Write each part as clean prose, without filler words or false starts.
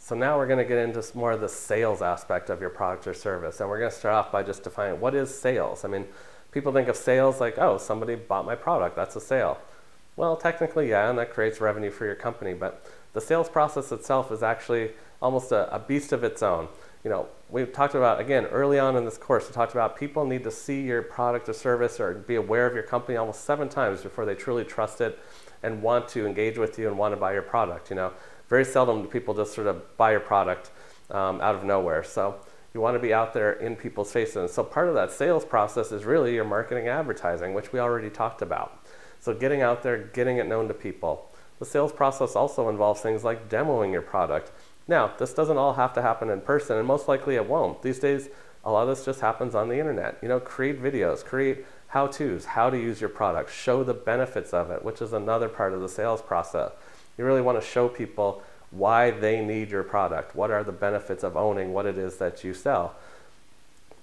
So now we're going to get into more of the sales aspect of your product or service. And we're going to start off by just defining what is sales. I mean, people think of sales like, oh, somebody bought my product, that's a sale. Well, technically, yeah, and that creates revenue for your company. But the sales process itself is actually almost a beast of its own. You know, we've talked about, again, early on in this course, we talked about people need to see your product or service or be aware of your company almost 7 times before they truly trust it and want to engage with you and want to buy your product. You know, very seldom do people just sort of buy your product out of nowhere. So you want to be out there in people's faces. And so part of that sales process is really your marketing advertising, which we already talked about. So getting out there, getting it known to people. The sales process also involves things like demoing your product. Now, this doesn't all have to happen in person, and most likely it won't. These days, a lot of this just happens on the internet. You know, create videos, create how-tos, how to use your product, show the benefits of it, which is another part of the sales process. You really want to show people why they need your product. What are the benefits of owning what it is that you sell?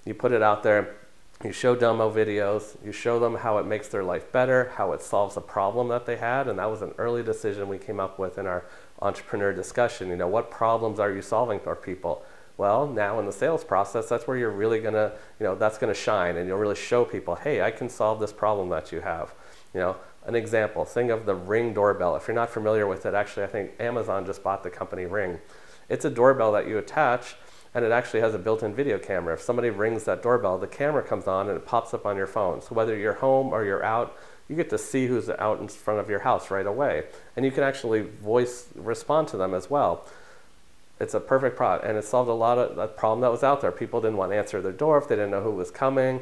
You put it out there, you show demo videos, you show them how it makes their life better, how it solves a problem that they had, and that was an early decision we came up with in our entrepreneur discussion. You know, what problems are you solving for people? Well, now in the sales process, that's where you're really gonna, you know, that's gonna shine, and you'll really show people, hey, I can solve this problem that you have. You know, an example, think of the Ring doorbell. If you're not familiar with it, actually, I think Amazon just bought the company Ring. It's a doorbell that you attach, and it actually has a built-in video camera. If somebody rings that doorbell, the camera comes on and it pops up on your phone. So whether you're home or you're out, you get to see who's out in front of your house right away. And you can actually voice respond to them as well. It's a perfect product, and it solved a lot of that problem that was out there. People didn't want to answer their door if they didn't know who was coming.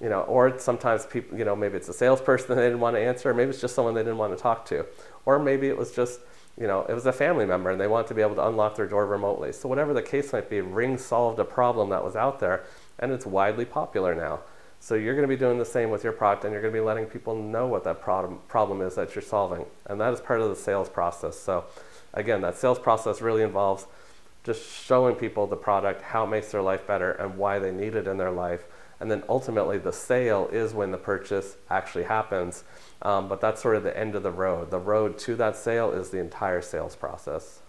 You know, or sometimes people, you know, maybe it's a salesperson that they didn't want to answer, or maybe it's just someone they didn't want to talk to. Or maybe it was just, you know, it was a family member and they wanted to be able to unlock their door remotely. So whatever the case might be, Ring solved a problem that was out there, and it's widely popular now. So you're going to be doing the same with your product, and you're going to be letting people know what that problem is that you're solving. And that is part of the sales process. So again, that sales process really involves just showing people the product, how it makes their life better, and why they need it in their life. And then ultimately the sale is when the purchase actually happens. But that's sort of the end of the road. The road to that sale is the entire sales process.